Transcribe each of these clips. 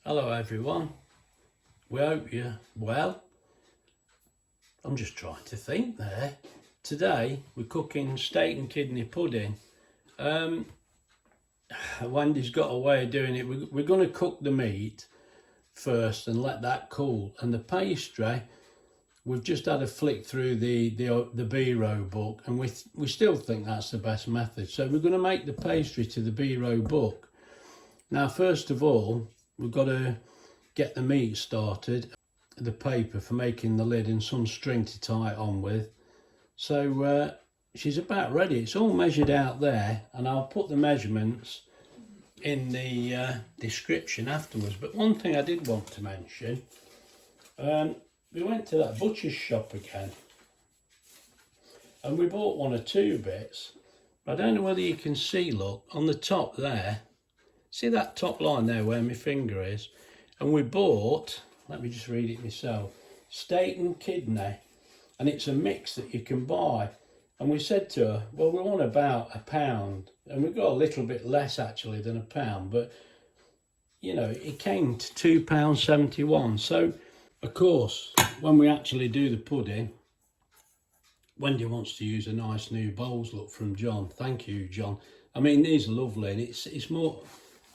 Hello everyone, we hope you're well. I'm just trying to think there. Today we're cooking steak and kidney pudding. Wendy's got a way of doing it. We're going to cook the meat first and let that cool, and the pastry we've just had a flick through the B-row book, and we still think that's the best method. So we're going to make the pastry to the B-row book. Now first of all, we've got to get the meat started, the paper for making the lid and some string to tie it on with. So she's about ready. It's all measured out there, and I'll put the measurements in the description afterwards. But one thing I did want to mention, we went to that butcher's shop again and we bought one or two bits. I don't know whether you can see, look, on the top there, see that top line there where my finger is? And we bought, let me just read it myself, steak and kidney, and it's a mix that you can buy. And we said to her, well, we want about £1, and we got a little bit less actually than £1, but you know, it came to £2.71. So of course, when we actually do the pudding, Wendy wants to use a nice new bowls, look, from John. Thank you, John. I mean, these are lovely, and it's more.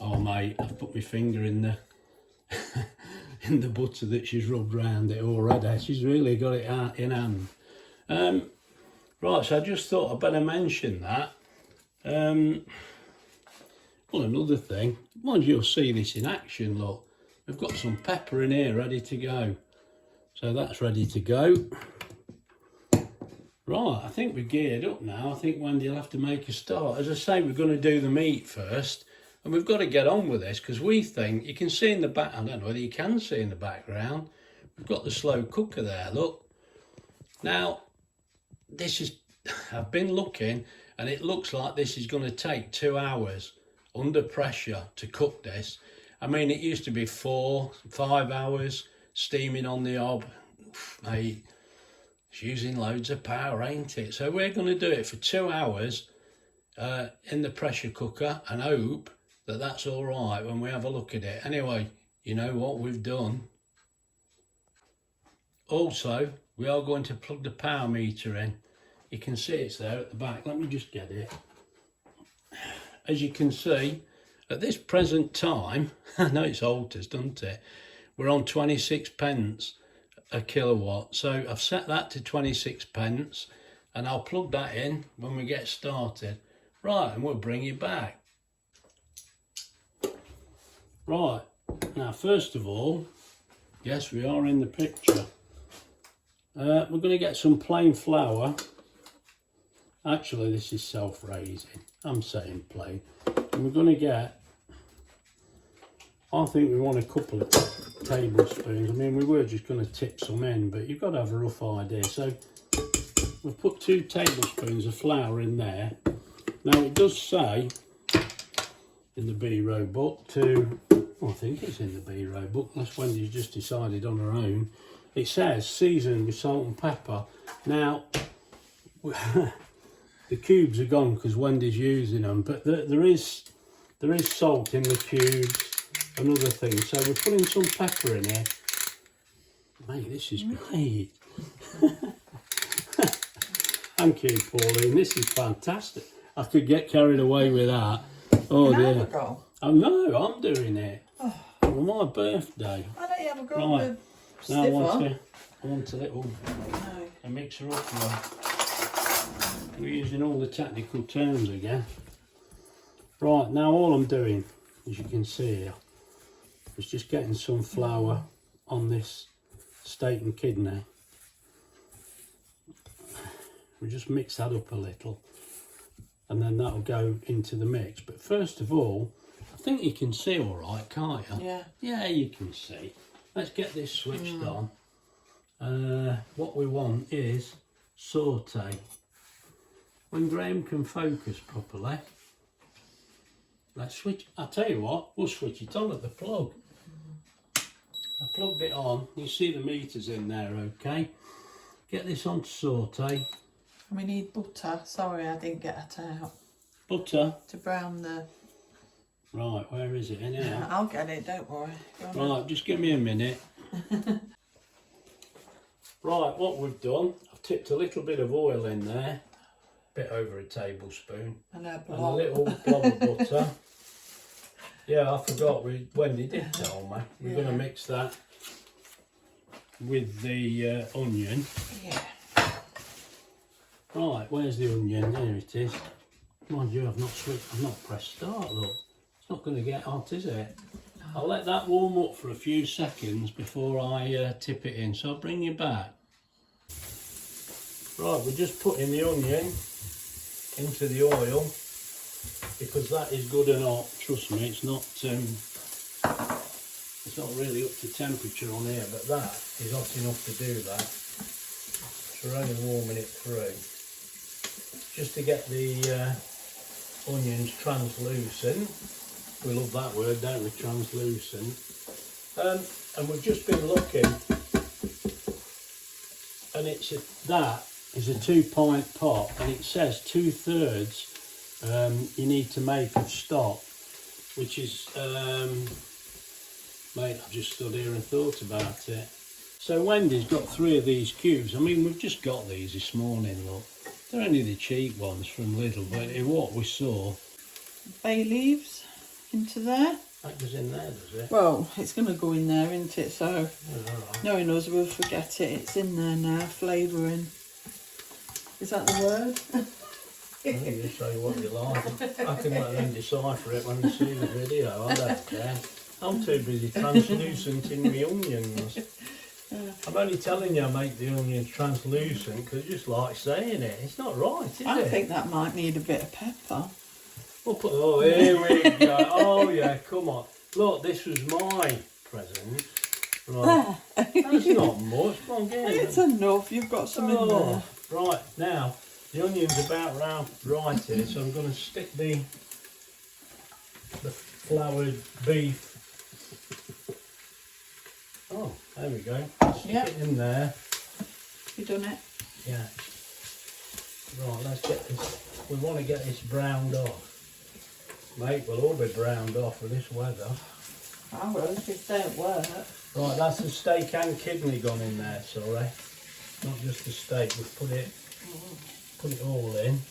Oh mate, I've put my finger in the in the butter that she's rubbed round it already. She's really got it out in hand. Right, so I just thought I'd better mention that. Well, another thing, once you'll see this in action, look, we've got some pepper in here ready to go. So that's ready to go. Right, I think we're geared up now. I think Wendy will have to make a start. As I say, we're going to do the meat first, and we've got to get on with this because we think, you can see in the back, I don't know whether you can see in the background, we've got the slow cooker there, look. Now, this is, I've been looking, and it looks like this is going to take 2 hours under pressure to cook this. I mean, it used to be 4, 5 hours steaming on the hob. Mate, it's using loads of power, ain't it? So we're going to do it for 2 hours in the pressure cooker and hope that that's all right when we have a look at it. Anyway, you know what we've done. Also, we are going to plug the power meter in. You can see it's there at the back. Let me just get it. As you can see, at this present time, I know it's alters, doesn't it? We're on 26 pence a kilowatt. So I've set that to 26 pence, and I'll plug that in when we get started. Right, and we'll bring you back. Right, now first of all, yes, we are in the picture. We're going to get some plain flour. Actually, this is self-raising. I'm saying plain. And we're going to get, I think we want a couple of tablespoons. I mean, we were just going to tip some in, but you've got to have a rough idea. So we've put 2 tablespoons of flour in there. Now it does say in the B-row book to, well, I think it's in the B-row book, unless Wendy's just decided on her own. It says season with salt and pepper. Now, the cubes are gone because Wendy's using them, but there is salt in the cubes and other things. So we're putting some pepper in here. Mate, this is great. Thank you, Pauline. This is fantastic. I could get carried away with that. Oh dear. Oh no, I'm doing it. Oh. For my birthday. I don't have a go. Right. Now I want a little a mixer up now. We're using all the technical terms again. Right, now all I'm doing, as you can see here, is just getting some flour on this steak and kidney. We just mix that up a little, and then that'll go into the mix. But first of all, I think you can see all right, can't you? Yeah. Yeah, you can see. Let's get this switched on. What we want is saute. When Graham can focus properly, let's switch. I'll tell you what, we'll switch it on at the plug. I plugged it on. You see the meters in there, okay? Get this on to saute. And we need butter. Sorry, I didn't get it out. Butter. To brown the Right, where is it? Anyhow. I'll get it, don't worry. Right, just give me a minute. Right, what we've done, I've tipped a little bit of oil in there, a bit over a tablespoon, and a little blob of butter. Yeah, I forgot, Wendy did tell me. We're going to mix that with the onion. Yeah. Right, where's the onion? There it is. Mind you, I've not pressed start, look. It's not going to get hot, is it? No. I'll let that warm up for a few seconds before I tip it in, so I'll bring you back. Right, we're just putting the onion into the oil because that is good and hot. Trust me, it's not really up to temperature on here, but that is hot enough to do that. So we're only warming it through just to get the onions translucent. We love that word, don't we? Translucent. And we've just been looking, and that is a 2 pint pot, and it says 2/3 you need to make of stock, which is mate, I've just stood here and thought about it. So Wendy's got 3 of these cubes. I mean, we've just got these this morning, look. They're only the cheap ones from Lidl, but in what we saw. Bay leaves into there. That goes in there, does it? Well, it's going to go in there, isn't it? So, right. knowing us, we'll forget it. It's in there now, flavouring. Is that the word? You say what you like. I can let them decipher it when they see the video. I don't care. I'm too busy translucenting my onions. I'm only telling you I make the onions translucent because I just like saying it. It's not right, is it? I think that might need a bit of pepper. Oh, here we go. Oh, yeah, come on. Look, this was my present. Right. That's not much. Come on, get it. It's enough. You've got some in there. Right, now, the onion's about right here, so I'm going to stick the floured beef. Oh, there we go. Stick it in there. You done it? Yeah. Right, let's get this. We want to get this browned off. Mate, we'll all be browned off with this weather. I will if it don't work. Right, that's the steak and kidney gone in there, sorry. Not just the steak, we've put it all in.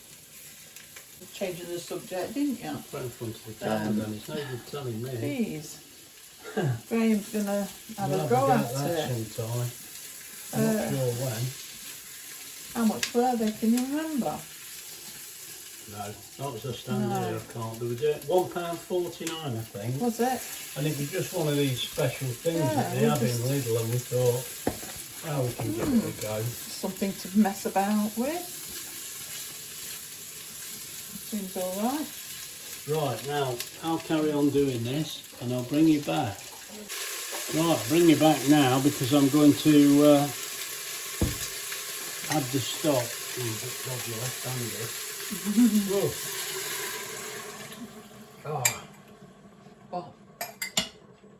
Changing the subject, didn't you? Put in front of the camera then, it's no good telling me. Please. Graham's going to have we'll a go at that it. sometime. I'm not sure when. How much were they? Can you remember? No, not as I stand here, I can't. They were doing £1.49, I think. Was it? And it was just one of these special things that they have in Lidl, and we thought, well, we can give it a go. Something to mess about with. Seems alright. Right, now, I'll carry on doing this, and I'll bring you back. Right, bring you back now, because I'm going to add the stock. God, you're left-handed. What?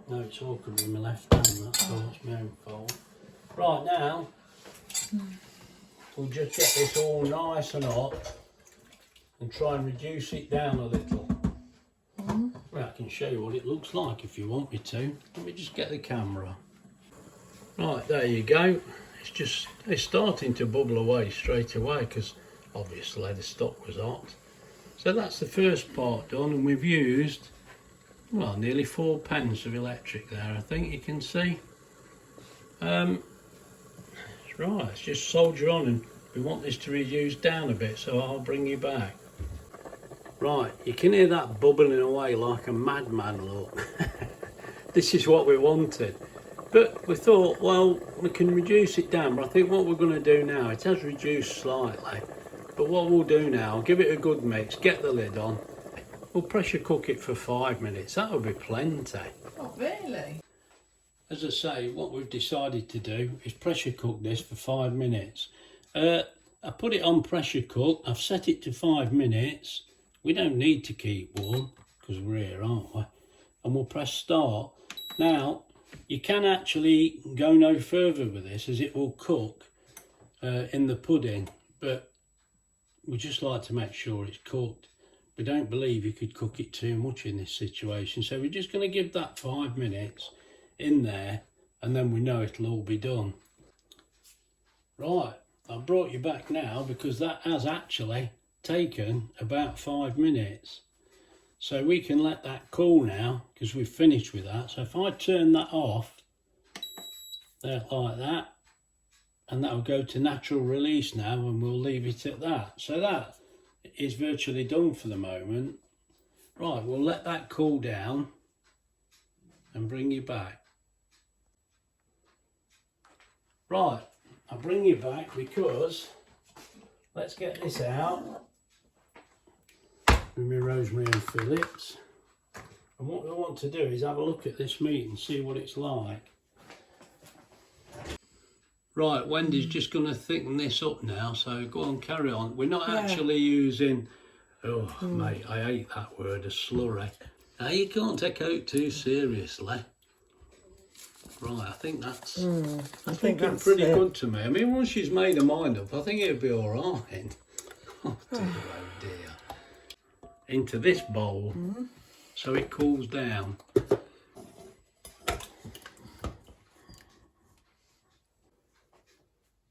No, it's awkward with my left hand, that's all, it's my own fault. Right, now, we'll just get this all nice and hot and try and reduce it down a little. Well, I can show you what it looks like if you want me to. Let me just get the camera. Right, there you go. It's starting to bubble away straight away because obviously the stock was hot. So that's the first part done, and we've used, well, nearly 4 pence of electric there, I think you can see. Right, let's just soldier on, and we want this to reduce down a bit, so I'll bring you back. Right, you can hear that bubbling away like a madman, look. This is what we wanted. But we thought, well, we can reduce it down, but I think what we're going to do now, it has reduced slightly, but what we'll do now, give it a good mix, get the lid on, we'll pressure cook it for 5 minutes, that'll be plenty. Oh, really? As I say, what we've decided to do is pressure cook this for 5 minutes. I put it on pressure cook, I've set it to 5 minutes, we don't need to keep warm, because we're here, aren't we? And we'll press start. Now, you can actually go no further with this as it will cook in the pudding, but we just like to make sure it's cooked. we don't believe you could cook it too much in this situation. So we're just going to give that 5 minutes in there, and then we know it'll all be done. Right, I've brought you back now because that has actually taken about 5 minutes. So we can let that cool now because we've finished with that. So if I turn that off, there like that, and that will go to natural release now, and we'll leave it at that. So that is virtually done for the moment. Right, we'll let that cool down and bring you back. Right, I'll bring you back because let's get this out with my rosemary and Phillips. And what we want to do is have a look at this meat and see what it's like. Right, Wendy's just going to thicken this up now, so go on, carry on. We're not actually using, mate, I hate that word, a slurry. Now, you can't take out too seriously. Right, I think that's, I think that's pretty good to me. I mean, once she's made her mind up, I think it'll be all right. Oh dear, oh dear. Into this bowl, so it cools down.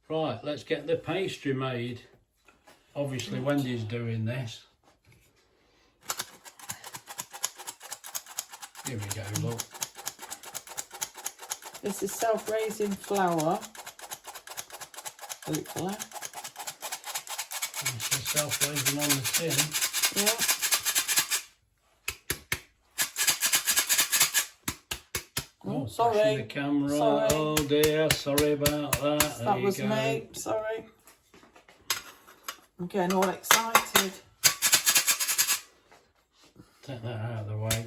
Right, let's get the pastry made. Obviously, Wendy's doing this. Here we go, look. This is self-raising flour. Hopefully. This is self-raising on the tin. Yeah. Oh, sorry. Flashing the camera. Sorry. Oh dear, sorry about that. That was me, sorry. I'm getting all excited. Take that out of the way.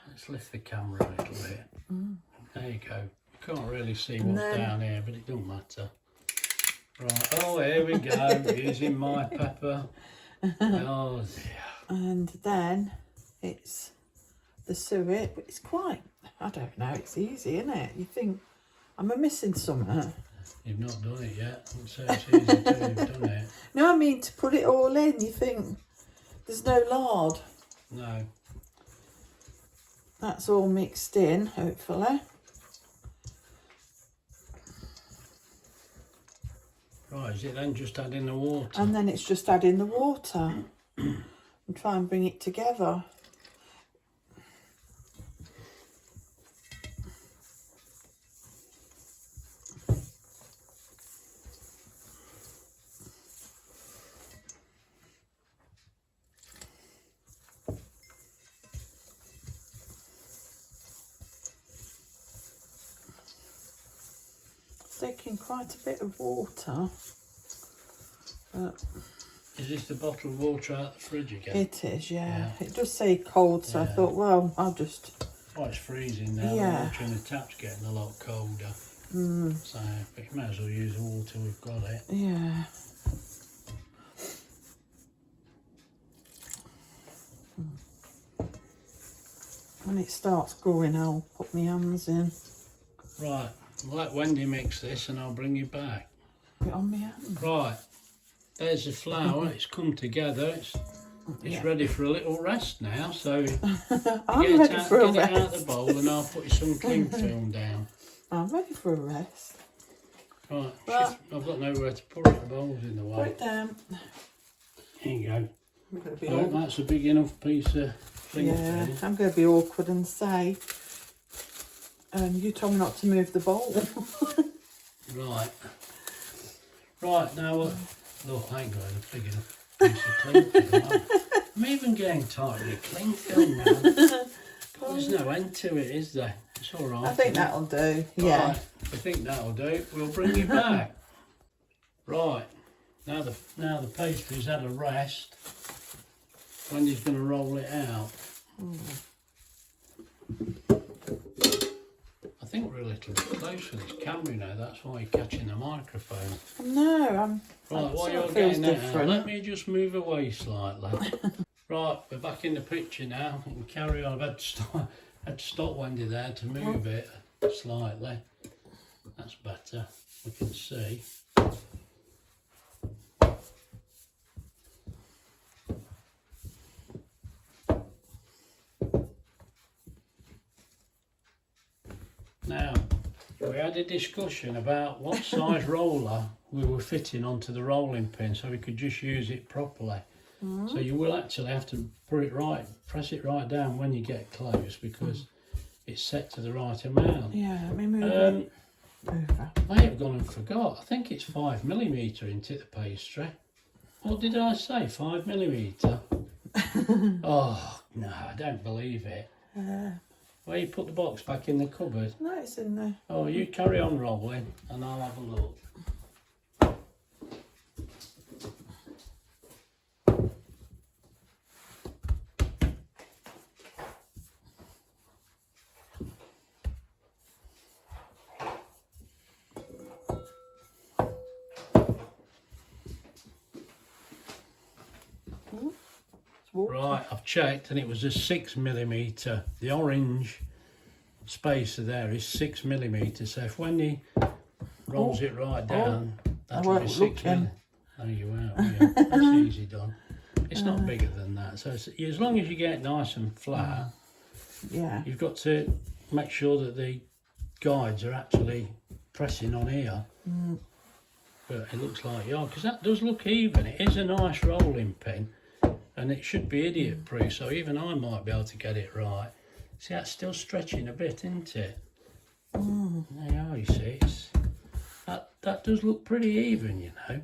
Let's lift the camera a little bit. There you go. You can't really see what's down here, but it don't matter. Right, oh here we go, using my pepper. Oh dear. And then it's the suet, but it's quite, I don't know, it's easy, isn't it? You think, am I missing something? You've not done it yet. I'd say it's easy too, you've done it. No, I mean to put it all in, you think there's no lard. No. That's all mixed in, hopefully. Right, is it then just adding the water? And then it's just adding the water and try and bring it together. Taking quite a bit of water, but Is this the bottle of water out the fridge again? it is, yeah. It does say cold, so I thought, well, I'll just... Oh, it's freezing now. Yeah. The water in the tap's getting a lot colder. So, but you might as well use the water, we've got it. Yeah. When it starts going, I'll put my hands in. Right, let Wendy mix this and I'll bring you back. Put it on my hands. Right, there's the flour, it's come together, it's ready for a little rest now, so I'm ready for a get it out rest. of the bowl and I'll put you some cling film down. I'm ready for a rest. Right, Right. I've got nowhere to put it, the bowl's in the Put way. it down. Here you go. I'm going to be I hope that's a big enough piece of cling yeah, film. I'm going to be awkward and say, you told me not to move the bowl. Right. Right, now, look, I ain't got a big enough piece of cling film. I'm even getting tired of the cling film now. There's no end to it, is there? It's all right. I think that'll do, yeah. Right, I think that'll do. We'll bring you back. Right, now the pastry's had a rest. Wendy's going to roll it out. I think we're a little bit close for this camera now, that's why you're catching the microphone. No, I'm... Right, while you're getting that out, let me just move away slightly. Right, we're back in the picture now. You can carry on. I've had to stop Wendy there to move it slightly. That's better. We can see. we had a discussion about what size roller we were fitting onto the rolling pin so we could just use it properly. So you will actually have to press it right down when you get close, because it's set to the right amount. Yeah, let me move it over. I have gone and forgot. I think it's 5mm into the pastry. What did I say? 5mm? Oh no, I don't believe it. Where you put the box back in the cupboard? No, it's in there. Oh, you carry on rolling and I'll have a look. Right, I've checked and it was a 6mm. The orange spacer there is 6mm. So if Wendy rolls it right down, that will be 6mm. Oh, you won't. Yeah. That's easy done. It's not bigger than that. So as long as you get it nice and flat, you've got to make sure that the guides are actually pressing on here. But it looks like because that does look even. It is a nice rolling pin. And it should be idiot proof, so even I might be able to get it right. See, that's still stretching a bit, isn't it? There you are, you see. That does look pretty even, you know.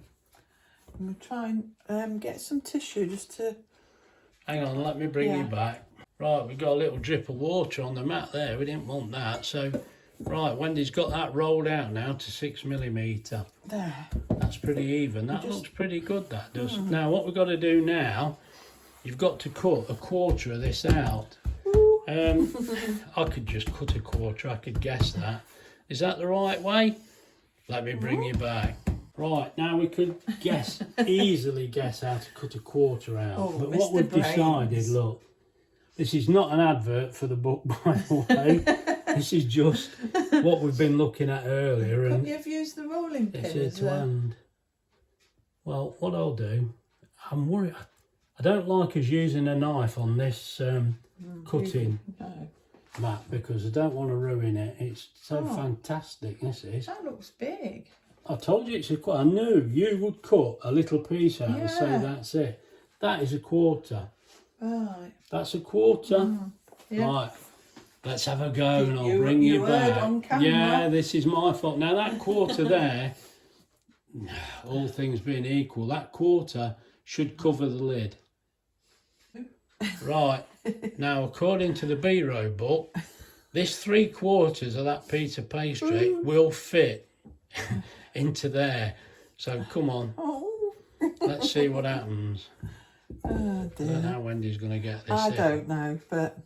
I'm going to try and get some tissue just to... Hang on, let me bring you back. Right, we've got a little drip of water on the mat there. We didn't want that. So, right, Wendy's got that rolled out now to 6mm. There. That's pretty even. That looks pretty good, that does. Now, what we've got to do now... You've got to cut a quarter of this out. I could just cut a quarter, I could guess that. Is that the right way? Let me bring you back. Right, now we could easily guess how to cut a quarter out. But what we've decided, look, this is not an advert for the book, by the way. This is just what we've been looking at earlier. Couldn't you have used the rolling pin? It's here to hand. Well, what I'll do, I'm worried. I don't like us using a knife on this cutting mat because I don't want to ruin it. It's so fantastic, this is. That looks big. I told you I knew you would cut a little piece out and say that's it. That is a quarter. Right. That's a quarter. Right. Let's have a go and I'll bring you back. On camera. Yeah, this is my fault. Now that quarter there, all things being equal, that quarter should cover the lid. Right, now according to the B-row book, this 3/4 of that piece of pastry will fit into there. So come on, let's see what happens. Oh dear. I don't know how Wendy's going to get this I in. don't know, but...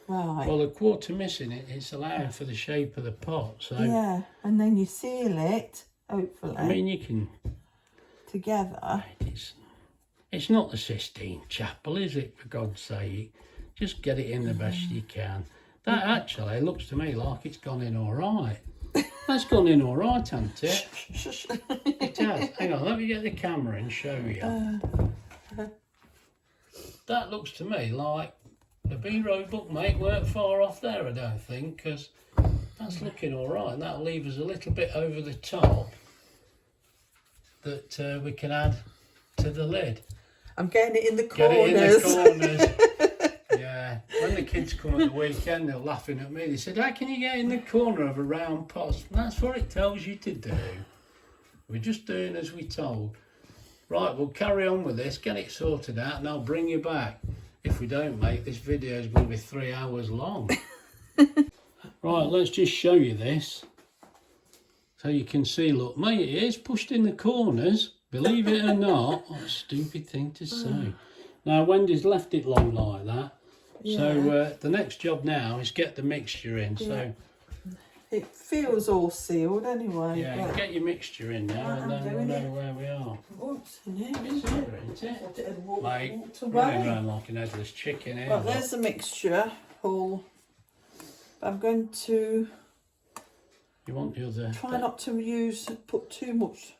right. Well, a quarter missing it's allowing for the shape of the pot. So yeah, and then you seal it, hopefully. I mean, you can... together. It's not the Sistine Chapel, is it, for God's sake? Just get it in the best you can. That actually looks to me like it's gone in all right. That's gone in all right, hasn't it? It has. Hang on, let me get the camera and show you. That looks to me like the B-row book, mate, weren't far off there, I don't think, because that's looking all right. And that'll leave us a little bit over the top that we can add to the lid. I'm getting it in the corners. Get it in the corners. Yeah. When the kids come at the weekend, they're laughing at me. They said, how can you get in the corner of a round pot? And that's what it tells you to do. We're just doing as we're told. Right, we'll carry on with this, get it sorted out, and I'll bring you back. If we don't, mate, this video is going to be 3 hours long. Right, let's just show you this. So you can see, look, mate, it is pushed in the corners, believe it or not. What a stupid thing to say. Now, Wendy's left it long like that. Yeah. So the next job now is get the mixture in. Yeah. So it feels all sealed anyway. Yeah, get your mixture in now and then we'll know where we are. What's in here? It's here, isn't it? Mate, running around like an headless chicken here. Well, there's the mixture all. I'm going to... You want the other... Try not to put too much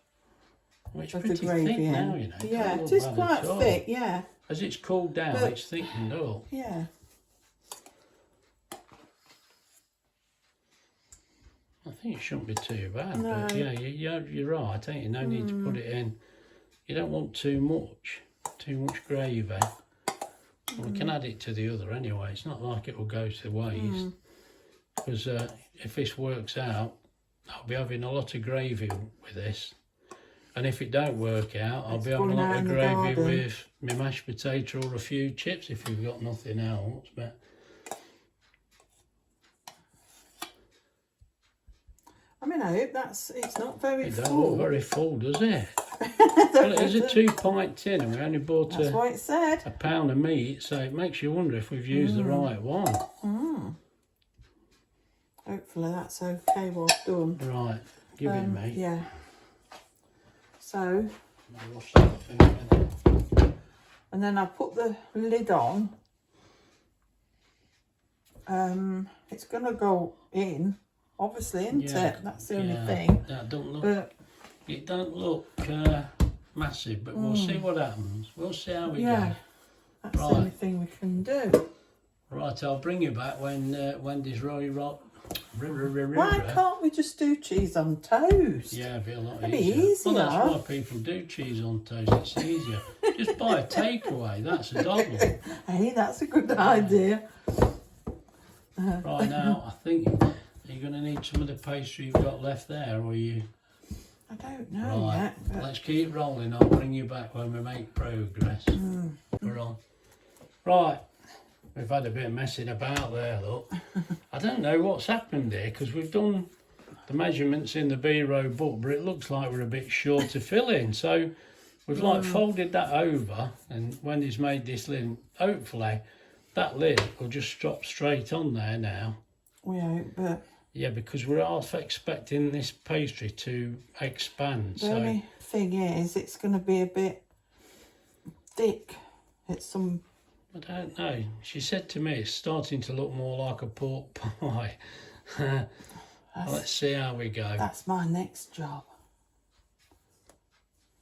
of the gravy in. Now, you know. Yeah, it is quite thick, yeah. As it's cooled down, it's thickened up. Yeah. I think it shouldn't be too bad, No. but yeah, you're right, ain't you? No need to put it in. You don't want too much gravy. Well, we can add it to the other anyway. It's not like it will go to waste. Because if this works out, I'll be having a lot of gravy with this. And if it don't work out, I'll be having a lot of gravy with my mashed potato or a few chips if we've got nothing else. But I mean, I hope it's not very full. It don't look very full, does it? Well, it is a 2-pint tin and we only bought That's what it said. a pound of meat, so it makes you wonder if we've used the right one. Hopefully that's okay well done. Right, give it me. Yeah. So, I'll wash that off in a minute. and then I put the lid on. It's going to go in, obviously, isn't it? That's the only thing. That don't look, But it don't look massive, but we'll see what happens. We'll see how we go. That's the only thing we can do. Right, I'll bring you back when Wendy's Roy Rock. Why can't we just do cheese on toast? Yeah, it'd be a lot It'd be easier. easier. Well, that's why people do cheese on toast. It's easier. Just buy a takeaway. That's a doddle. Hey, that's a good idea. Right now, I think you're going to need some of the pastry you've got left there, or you. I don't know Right, yet. But let's keep rolling. I'll bring you back when we make progress. We're on. Right, we've had a bit of messing about there, look. I don't know what's happened here because we've done the measurements in the B-row book, but it looks like we're a bit short to fill in. So we've like folded that over, and Wendy's made this lid. Hopefully, that lid will just drop straight on there now. we hope, but Yeah, because we're half expecting this pastry to expand. the only thing is it's going to be a bit thick. It's some... I don't know. She said to me it's starting to look more like a pork pie. Let's see how we go. That's my next job.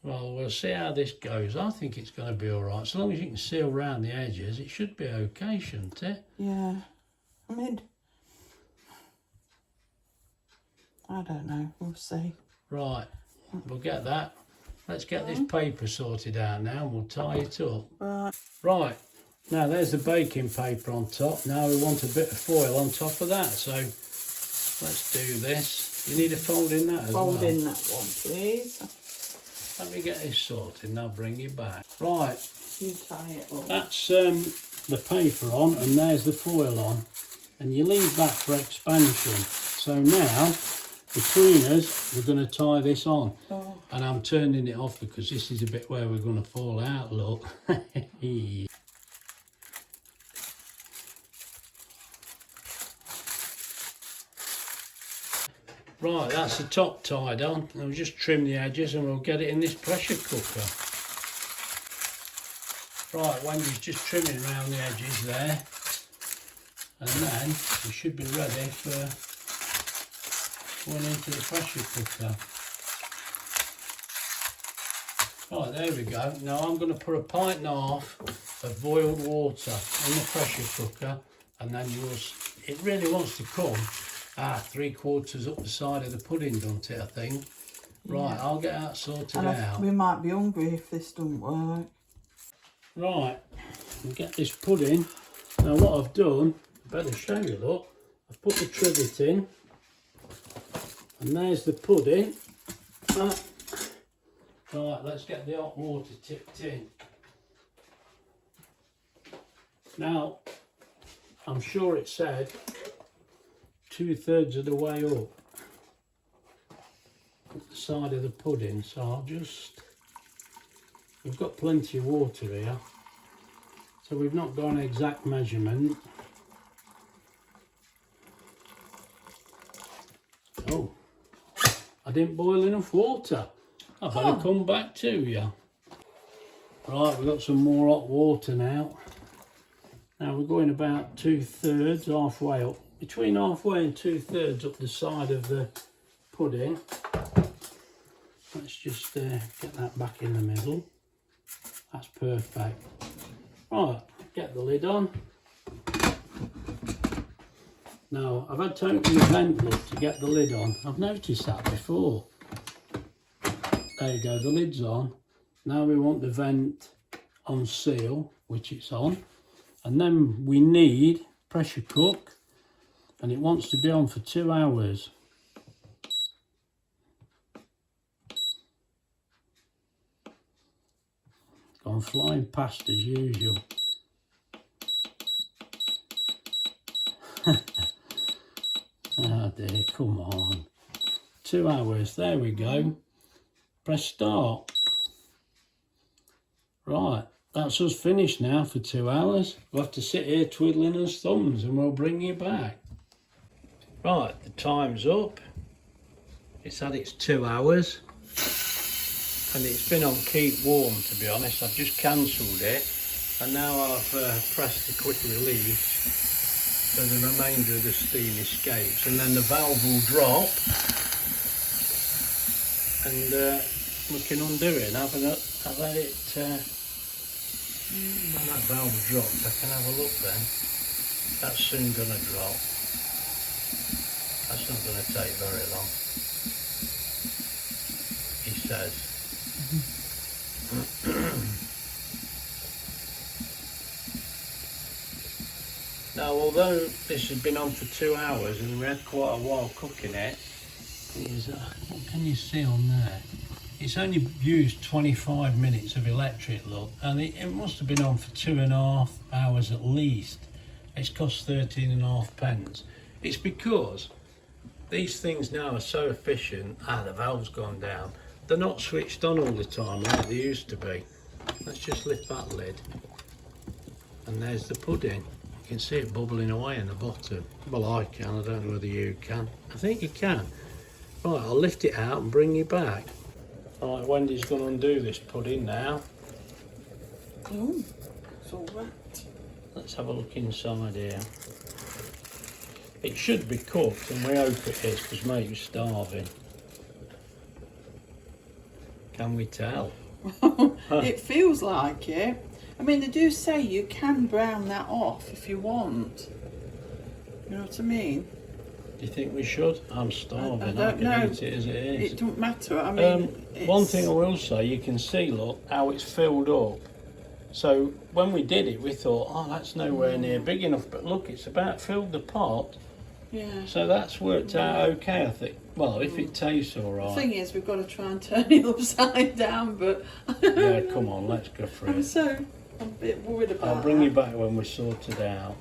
Well, we'll see how this goes. I think it's going to be all right. So long as you can seal around the edges, it should be okay, shouldn't it? Yeah. I mean... I don't know. We'll see. Right. We'll get that. Let's get this paper sorted out now and we'll tie it up. Right. Right. Now, there's the baking paper on top. Now we want a bit of foil on top of that. So let's do this. You need a fold in that as well. Fold in that one, please. Let me get this sorted and I'll bring you back. Right. You tie it up. That's the paper on and there's the foil on. And you leave that for expansion. So now, between us, we're going to tie this on. Oh. And I'm turning it off because this is a bit where we're going to fall out, look. Right, that's the top tied on. And we'll just trim the edges and we'll get it in this pressure cooker. Right, Wendy's just trimming around the edges there. And then we should be ready for going into the pressure cooker. Right, there we go. Now I'm going to put a pint and a half of boiled water in the pressure cooker, and then it really wants to come 3/4 up the side of the pudding, don't it, I think? Right, I'll get that sorted out. We might be hungry if this doesn't work. Right, we'll get this pudding. Now what I've done, better show you, look. I've put the trivet in, and there's the pudding. Right, let's get the hot water tipped in. Now, I'm sure it said 2/3 of the way up the side of the pudding, so I'll just... We've got plenty of water here, so we've not got an exact measurement. Oh, I didn't boil enough water. I better come back to you. Right, we've got some more hot water now. Now we're going about 2/3, halfway up, between halfway and 2/3 up the side of the pudding. Let's just get that back in the middle. That's perfect. Right, get the lid on. Now, I've had to open the vent look to get the lid on. I've noticed that before. There you go, the lid's on. Now we want the vent on seal, which it's on. And then we need pressure cook, and it wants to be on for 2 hours. Gone flying past as usual. Oh dear, come on. 2 hours, there we go. Press start. Right, that's us finished now for 2 hours. We'll have to sit here twiddling our thumbs and we'll bring you back. Right, the time's up. It's had its 2 hours. And it's been on keep warm, to be honest. I've just cancelled it. And now I've pressed the quick release. So the remainder of the steam escapes, and then the valve will drop, and we can undo it. And I've had it. When that valve drops, I can have a look then. That's soon going to drop. That's not going to take very long, he says. Now, although this has been on for 2 hours and we had quite a while cooking it, what can you see on there? It's only used 25 minutes of electric, look, and it must have been on for 2.5 hours at least. It's cost 13.5 pence. It's because these things now are so efficient. The valve's gone down. They're not switched on all the time like they used to be. Let's just lift that lid, and there's the pudding. You can see it bubbling away in the bottom. Well, I can. I don't know whether you can. I think you can. Right, I'll lift it out and bring you back. Right, Wendy's going to undo this pudding now. Oh, it's all wet. Let's have a look inside here. It should be cooked, and we hope it is, because mate's starving. Can we tell? It feels like it. I mean, they do say you can brown that off if you want. You know what I mean? Do you think we should? I'm starving. I don't know. Eat it as it is. It don't matter. I mean, one thing I will say, you can see, look, how it's filled up. So when we did it, we thought, oh, that's nowhere near big enough. But look, it's about filled the pot. Yeah. So that's worked out okay, I think. Well, if it tastes all right. The thing is, we've got to try and turn it upside down, but... Yeah, come on, let's go for it. I'm a bit worried about I'll bring you back when we're sorted out.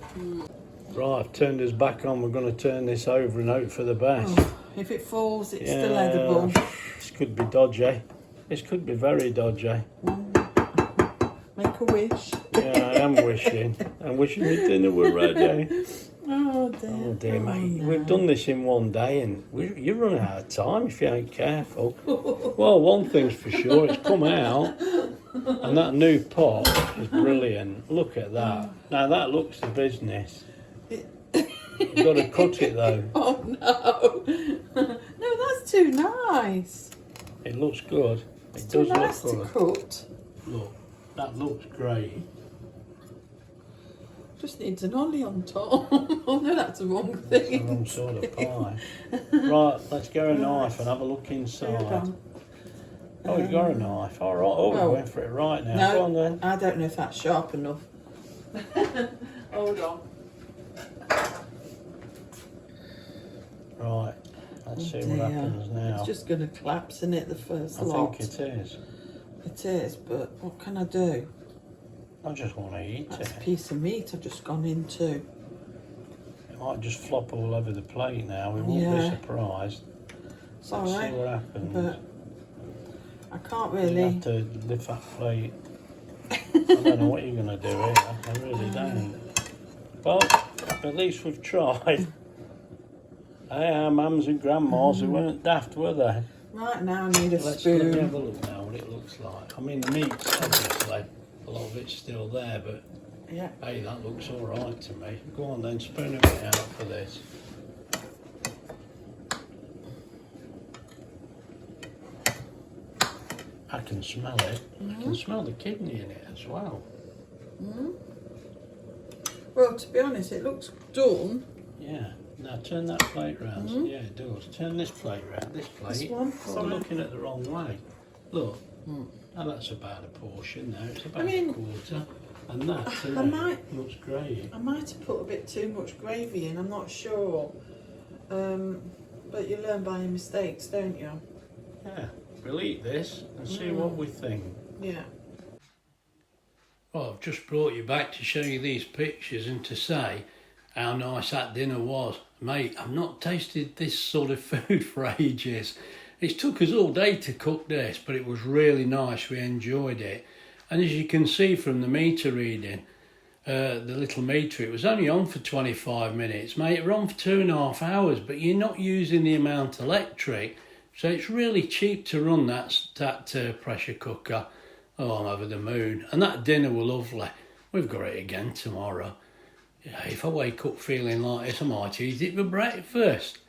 Right, I've turned us back on. We're going to turn this over and hope for the best. Oh, if it falls, it's still edible. This could be dodgy. This could be very dodgy. Make a wish. Yeah, I am wishing. I'm wishing the dinner were ready. Oh dear. Oh dear, mate. No. We've done this in one day and you're running out of time if you ain't careful. Well, one thing's for sure, it's come out. And that new pot is brilliant. Look at that. Now that looks the business. You've got to cut it though. Oh no. No, that's too nice. It looks good. It Too does nice look to good. cut. Look, that looks great. Just needs an ollie on top. Oh no, that's the wrong thing. It's the wrong sort of pie. Right, let's get a knife and have a look inside. Oh, you've got a knife. All right. Oh, we're going for it right now. No, Go on then. I don't know if that's sharp enough. Hold on. Right. Let's see what happens now. It's just going to collapse, isn't it, the first lot? I think it is. It is, but what can I do? I just want to eat That's it. a piece of meat I've just gone into. It might just flop all over the plate now. We won't be surprised. It's Let's alright, see what happens. but I can't You really. have to lift that plate. I don't know what you're going to do here. I really don't. Well, at least we've tried. Hey, our mums and grandmas, who weren't daft, were they? Right now I need a Let me spoon. have a look now what it looks like. I mean, the meat's obviously, a lot of it's still there, but Yeah. hey, that looks all right to me. Go on then, spoon a bit out for this. I can smell it. I can smell the kidney in it as well. Well, to be honest, it looks done. Yeah, Now turn that plate round. Yeah, it does. Turn this plate round. This plate. This one? I'm looking at the wrong way. Look. Now that's about a portion now. It's about I mean, a quarter. And that looks great. I might have put a bit too much gravy in, I'm not sure. But you learn by your mistakes, don't you? Yeah. We'll eat this and see what we think. Yeah. Well, I've just brought you back to show you these pictures and to say how nice that dinner was. Mate, I've not tasted this sort of food for ages. It took us all day to cook this, but it was really nice. We enjoyed it. And as you can see from the meter reading, the little meter, it was only on for 25 minutes. Mate, it ran for 2.5 hours, but you're not using the amount of electric. So it's really cheap to run that pressure cooker. Oh, I'm over the moon. And that dinner was lovely. We've got it again tomorrow. Yeah, if I wake up feeling like this, I might eat it for breakfast.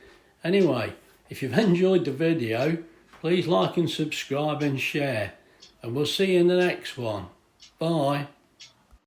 Anyway, if you've enjoyed the video, please like and subscribe and share. And we'll see you in the next one. Bye.